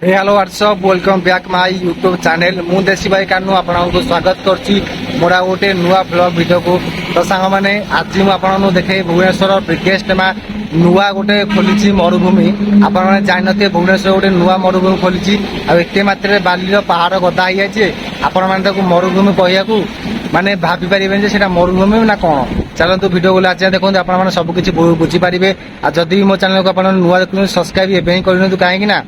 Hey hello what's up welcome back my YouTube channel मु देसी भाई कानू आपको स्वागत करछि मोरा गोटे नुआ ब्लॉग वीडियो को। तो सांग माने आज मु आपन देखे भुवनेश्वर बिगेस्ट मा नुआ गोटे खोली मरुभूमि। आपण माने जानि नथे भुवनेश्वर गोटे नुआ मरुभूमि खोली आ एते मात्रे बालीर पहाड़ गदा हो जाए आपण माने ताकू मरुभूमि कहियाकू माने भाबी पारिबेन जे सेटा मरुभूमि ना कोन। चलतु वीडियो को आज देखो आप सब किसी बुझीपारे। आ जदि मो चैनल को आप नुआ देखुन सब्सक्राइब एवं कर कहीं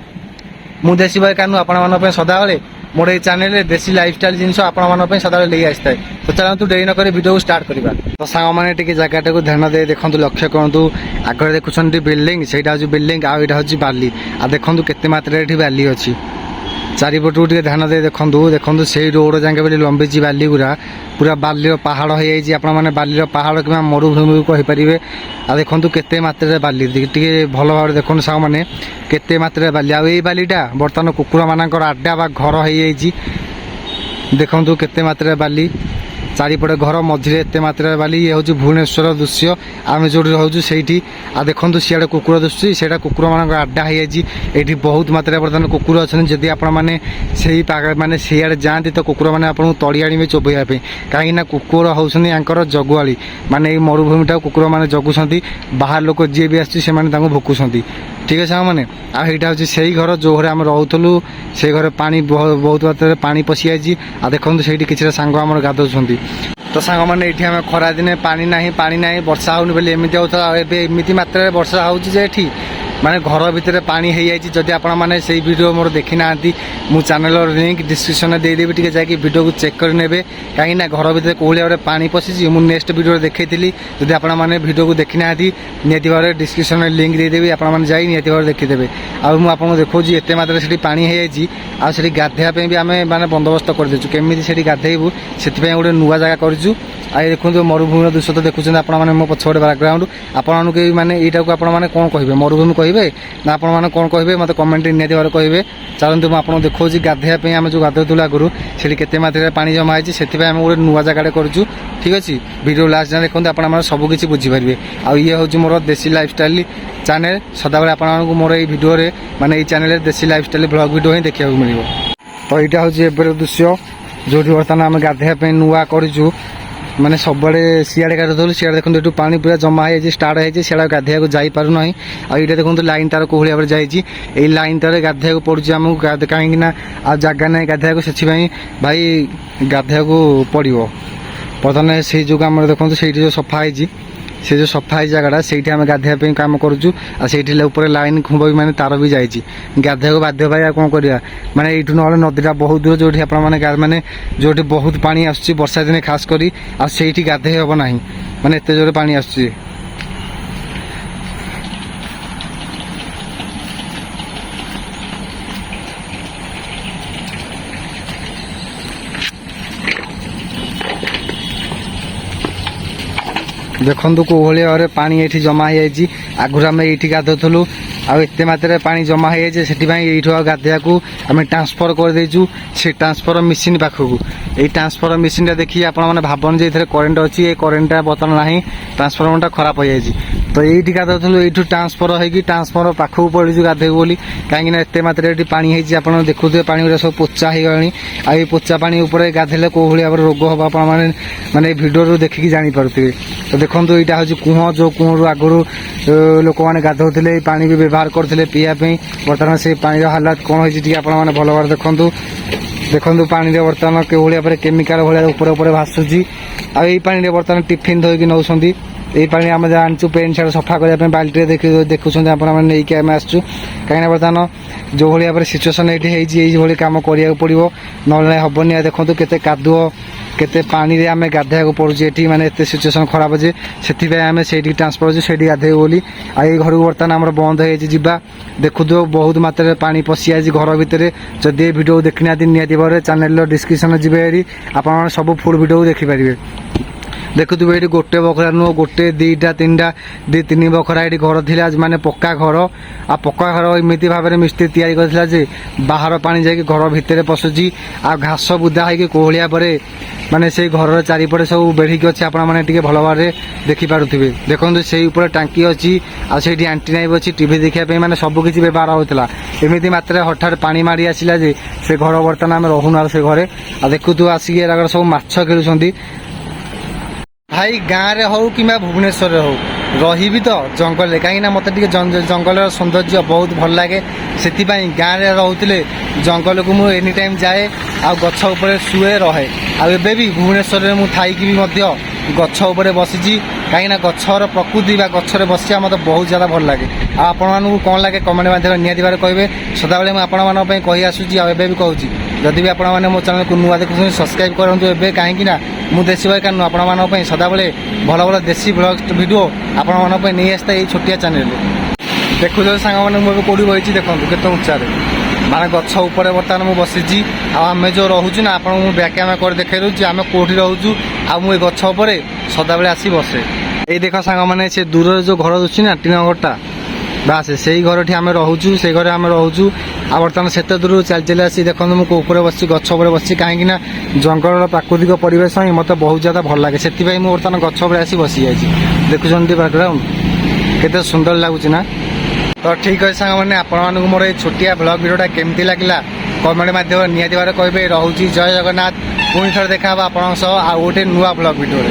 मु देसी भाई कानू आपण सदाबले मोर ये चैनल देसी लाइफस्टाइल जिन आपण सदाबले ले आसता है। तो चलतु डेरी नक वीडियो को स्टार्ट करवा। तो सांग मैंने जगह को ध्यान दे देखो लक्ष्य करूँ आगे देखुं बिल्डिंग से बिल्डिंग आईटा हूँ बाली आ देखो केते मात्रा ये बाली अच्छी चारिपटू ध्यान दे देखो देखो से रोड जाके बोली लंबी बाली गुरा पूरा बालीर पहाड़ हो जाए आपने बालीर पहाड़ कि मरुभूमि को कहींपारे। आ देखो केते मात्रा बाली टे भल भाव देखो साग मैंने केते मात्रा बाली आई बालीटा बर्तमान कुकुर मानकर आड्डा बा घर हो जाए। देखो केते मात्रा बाली चारिपटे घर मझे एत मात्रा बाली ये हूँ भुवनेश्वर दृश्य आम जो रोचु से आ देखो सियाड़े कुकुर दुष्टि से कुकुर मान आड्डा हो जाए। ये बहुत मात्रा बर्तमान कुकुर अच्छा जदि आपण मैंने से मैंने सियाड़े जाती तो कुकुर मैंने आपको तड़ी आने चोबईवाई कहीं कुकुर होकर जगुआली माने मरुभूमिटा कुकुर मैंने जगुंट बाहर लोक जी भी आसुँच भुकुंट। ठीक है साग मैंने आईटा हूँ से घर जो घर आम रोलु से घर पा बहुत मात्रा पा पशि जाइए। आ देखो से किसी सांग आम गाधुंट। तो सांग मैंने ये आम खरा दिने पानी ना वर्षा होनी बोली एमती होता एमती मात्रा वर्षा हो माने घर भितर पानी हो जाए। जदि आपण मैंने से वीडियो मोर देखी ना मु चैनल लिंक डिस्क्रिप्शन देदेवी टे जाकि वीडियो को चेक कर ने कहीं घर भितर कौलिया गोटे पानी पशिची मुझे नेक्स्ट वीडियो देखी जदि आपण मैंने वीडियो को देखी ना निहती भाव डिस्क्रिप्शन लिंक देदेवी आपण मैंने जाई निहती भाव देखीदेवे। आपको देखो एत मात्रा से पानी हो जाए आठ गाधेवाई भी आम मैंने बंदोबस्त कर देचु केमी से गाधेबू से गोटे नुआ जगह करूँ। आई देखो मरुभूमि दृश्य तो देखुं आपने मो पछपटे बैकग्राउंड आपको मैंने यहाँ को आपने कौन कहे मरुभूमि कहे ना आपण मैंने कौन कहे मतलब कमेंट निहती भाव कहे। चलते मुझे आपको देखो गाधेवाई आम जो गाधुला आगुरी से केते मात्रा पानी जमा होती से गोटे नुआ जगह करूँ। ठीक अच्छे वीडियो लास्ट जाए देखते आप सबकि बुझीपारे। आ ये हूँ मोर देसी लाइफस्टाइल चैनल सदाबले आपको मोर ये वीडियो माने ये चैनल देसी लाइफस्टाइल ब्लॉग वीडियो ही देखा मिल। तो यहाँ हूँ एबर दृश्य जो बर्तमान आम गाधेवाई नुआ करूँ माने सब सियाड़े गाधुलू सियाड़े देखो ये पानी पूरा जमा हो स्टार्ट हो सियाड़ा गाधेया जापर ना। आईटा देखो लाइन तार कौली भाव जाइए लाइन तार गाधेया पड़ू आमको कहीं आ जगह ना गाधेया से भाई गाधेया पड़ो बर्तमान से जो आम देखो से जो सफा से जो सफा है जगह से आम गाधेवाई कम करूँ ऊपर लाइन खुंब भी माने तार भी जाइए गाधेया बाध्य भाई कौन करवा माने यू ना नदीटा बहुत दूर जो मैंने जो बहुत पानी आसूँ वर्षा दिन खास करी आठी गाधे हम ना माने एत जोर पानी आसूँ। देखु कौ भाव पानी ये जमा हो जाए आगुरी आम ये गाधुलू आत मात्रा पानी जमा हो जाए से गाधेया आम ट्रांसफर करदेचु से ट्रांसफर मेसीन पाखक ये ट्रांसफर मेसीन देखिए आपने भावन जो ये करेन्ट अच्छी ये करेन्टा बर्तमान ना ट्रांसफर्मरटा खराब हो जाए। तो ये गाधुलू ये ट्रांसफर होगी ट्रांसफर पाखक पड़ू गाधेबू बोली कहीं एत मात्रा ये पानी होती आप देखुए पानी गुरा सब पोचा हो गला आ पोचा पानी उपर गाधेले कौ भाव रोग हम आप माने भिडियो देखिकी जानीपारे। तो देखो यहाँ हूँ कुह जो कुहू आगुरी लोक मैंने गाधोले पानी भी व्यवहार करते पीवाई बर्तमान से पानी हालात कौन होती आपने भल भाव देखूँ देखो पानी बर्तमान कौ भाव केमिकाल भाया ऊपर भासुची आई पानी बर्तमान टिफिन धोकी नौ ये पानी आम जानचु पेंट सार्ट सफा करने बाल्टी देखुं नहीं आम आसचु कहीं बर्तमान जो भाव सिचुएसन ये कम करा पड़ो ना हेनी। देखो केते कादुओ केते पानी रे आम गाधेया पड़ू ये माने एत सिचुएसन खराब जे से आम से ट्रांसफर से गाधे बोली आ घर को बर्तमान आम बंद हो देखु बहुत मात्रा पानी पशि जाए घर भितर। जदि वीडियो देखना निहती भाव चैनल डिस्क्रिप्शन जी आप सब फुल वीडियो देखिपारे। ଦେଖୁଥିବେ ଏଠି ଗୋଟେ ବଖରା ନୁହଁ, ଗୋଟେ ଦିଟା ତିନିଟା ଦି ତିନି ବଖରା ଏଠି ଘର ଥିଲା, ମାନେ ପକ୍କା ଘର। ଆଉ ପକ୍କା ଘର ଏମିତି ଭାବରେ ମିସ୍ତ୍ରୀ ତିଆରି କରିଥିଲା ଯେ ବାହାର ପାଣି ଯାଇକି ଘର ଭିତରେ ପଶୁଛି। ଆଉ ଘାସ ବୁଦା ହେଇକି କୋହଳିଆ ପରେ ମାନେ ସେଇ ଘରର ଚାରିପଟେ ସବୁ ବେଢ଼ିକି ଅଛି, ଆପଣମାନେ ଟିକେ ଭଲ ଭାବରେ ଦେଖିପାରୁଥିବେ। ଦେଖନ୍ତୁ ସେଇ ଉପରେ ଟାଙ୍କି ଅଛି, ଆଉ ସେଇଠି ଆଣ୍ଟିନା ବି ଅଛି ଟିଭି ଦେଖିବା ପାଇଁ, ମାନେ ସବୁ କିଛି ବ୍ୟବହାର ହେଉଥିଲା। ଏମିତି ମାତ୍ରାରେ ହଠାତ୍ ପାଣି ମାଡ଼ି ଆସିଲା ଯେ ସେ ଘର ବର୍ତ୍ତମାନ ଆମେ ରହୁନୁ ଆଉ ସେ ଘରେ। ଆଉ ଦେଖୁଥିବୁ ଆସିକି ଏରାକ ସବୁ ମାଛ ଖେଳୁଛନ୍ତି। ଭାଇ ଗାଁରେ ହଉ କିମ୍ବା ଭୁବନେଶ୍ୱରରେ ହଉ ରହିବି ତ ଜଙ୍ଗଲରେ, କାହିଁକିନା ମୋତେ ଟିକେ ଜଙ୍ଗଲର ସୌନ୍ଦର୍ଯ୍ୟ ବହୁତ ଭଲ ଲାଗେ। ସେଥିପାଇଁ ଗାଁରେ ରହୁଥିଲେ ଜଙ୍ଗଲକୁ ମୁଁ ଏନି ଟାଇମ୍ ଯାଏ, ଆଉ ଗଛ ଉପରେ ଶୁଏ ରହେ। ଆଉ ଏବେ ବି ଭୁବନେଶ୍ୱରରେ ମୁଁ ଥାଇକି ବି ମଧ୍ୟ ଗଛ ଉପରେ ବସିଛି, କାହିଁକିନା ଗଛର ପ୍ରକୃତି ବା ଗଛରେ ବସିବା ମୋତେ ବହୁତ ଜ୍ୟାଦା ଭଲ ଲାଗେ। ଆଉ ଆପଣମାନଙ୍କୁ କ'ଣ ଲାଗେ କମେଣ୍ଟ ମାଧ୍ୟମରେ ନିହାତି ଭାବରେ କହିବେ। ସଦାବେଳେ ମୁଁ ଆପଣମାନଙ୍କ ପାଇଁ କହି ଆସୁଛି, ଆଉ ଏବେ ବି କହୁଛି, ଯଦି ବି ଆପଣମାନେ ମୋ ଚ୍ୟାନେଲକୁ ନୂଆ ଦେଖୁଛନ୍ତି ସବସ୍କ୍ରାଇବ୍ କରନ୍ତୁ ଏବେ, କାହିଁକିନା ମୁଁ ଦେଶୀ ଭାଇ କାନୁ ଆପଣମାନଙ୍କ ପାଇଁ ସଦାବେଳେ ଭଲ ଭଲ ଦେଶୀ ବ୍ଲଗ୍ ଭିଡ଼ିଓ ଆପଣମାନଙ୍କ ପାଇଁ ନେଇ ଆସିଥାଏ ଏଇ ଛୋଟିଆ ଚ୍ୟାନେଲରେ। ଦେଖୁଛନ୍ତି ସାଙ୍ଗମାନେ ମୁଁ ଏବେ କେଉଁଠି ବସିଛି, ଦେଖନ୍ତୁ କେତେ ଉଚ୍ଚାରେ, ମାନେ ଗଛ ଉପରେ ବର୍ତ୍ତମାନ ମୁଁ ବସିଛି। ଆଉ ଆମେ ଯେଉଁ ରହୁଛୁ ନା, ଆପଣଙ୍କୁ ମୁଁ ବ୍ୟାକ୍ କ୍ୟାମେରା କରି ଦେଖାଇ ଦେଉଛି ଆମେ କେଉଁଠି ରହୁଛୁ। ଆଉ ମୁଁ ଏ ଗଛ ଉପରେ ସଦାବେଳେ ଆସି ବସେ। ଏଇ ଦେଖ ସାଙ୍ଗମାନେ ସେ ଦୂରରେ ଯେଉଁ ଘର ଅଛି ନା ଟିଣ ଘରଟା, ବାସ୍ ସେଇ ଘରଠି ଆମେ ରହୁଛୁ, ସେଇ ଘରେ ଆମେ ରହୁଛୁ। ଆଉ ବର୍ତ୍ତମାନ ସେତେ ଦୂରରୁ ଚାଲି ଚାଲି ଆସି ଦେଖନ୍ତୁ ମୁଁ କେଉଁ ଉପରେ ବସିଛି, ଗଛ ଉପରେ ବସିଛି, କାହିଁକିନା ଜଙ୍ଗଲର ପ୍ରାକୃତିକ ପରିବେଶ ହିଁ ମୋତେ ବହୁତ ଜ୍ୟାଦା ଭଲ ଲାଗେ। ସେଥିପାଇଁ ମୁଁ ବର୍ତ୍ତମାନ ଗଛ ଉପରେ ଆସି ବସିଯାଇଛି। ଦେଖୁଛନ୍ତି ବ୍ୟାକଗ୍ରାଉଣ୍ଡ କେତେ ସୁନ୍ଦର ଲାଗୁଛି ନା। ତ ଠିକ୍ ଅଛି ସାଙ୍ଗମାନେ, ଆପଣମାନଙ୍କୁ ମୋର ଏଇ ଛୋଟିଆ ବ୍ଲଗ୍ ଭିଡ଼ିଓଟା କେମିତି ଲାଗିଲା କମେଣ୍ଟ ମାଧ୍ୟମରେ ନିହାତି ଭାବରେ କହିବେ। ରହୁଛି, ଜୟ ଜଗନ୍ନାଥ। ପୁଣି ଥରେ ଦେଖା ହେବ ଆପଣଙ୍କ ସହ ଆଉ ଗୋଟେ ନୂଆ ବ୍ଲଗ୍ ଭିଡ଼ିଓରେ।